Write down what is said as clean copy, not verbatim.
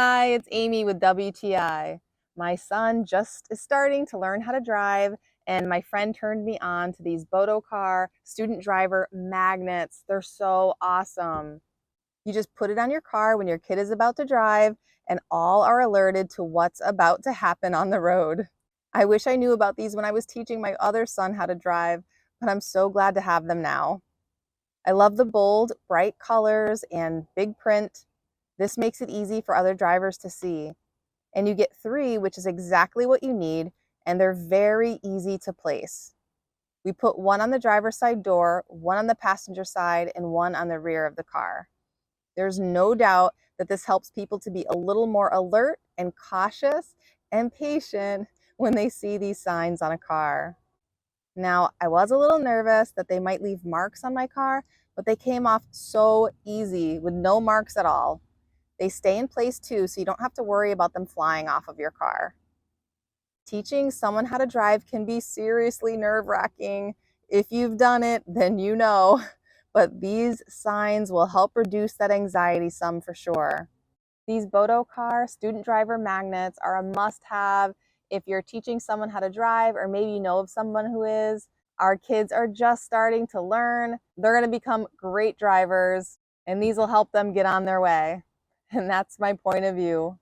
Hi, it's Amy with WTI. My son just is starting to learn how to drive, and my friend turned me on to these Botocar student driver magnets. They're so awesome. You just put it on your car when your kid is about to drive, and all are alerted to what's about to happen on the road. I wish I knew about these when I was teaching my other son how to drive, but I'm so glad to have them now. I love the bold, bright colors and big print. This makes it easy for other drivers to see. And you get 3, which is exactly what you need, and they're very easy to place. We put one on the driver's side door, one on the passenger side, and one on the rear of the car. There's no doubt that this helps people to be a little more alert and cautious and patient when they see these signs on a car. Now, I was a little nervous that they might leave marks on my car, but they came off so easy with no marks at all. They stay in place too, so you don't have to worry about them flying off of your car. Teaching someone how to drive can be seriously nerve-wracking. If you've done it, then you know. But these signs will help reduce that anxiety some for sure. These Botocar student driver magnets are a must-have if you're teaching someone how to drive, or maybe you know of someone who is. Our kids are just starting to learn. They're going to become great drivers, and these will help them get on their way. And that's my point of view.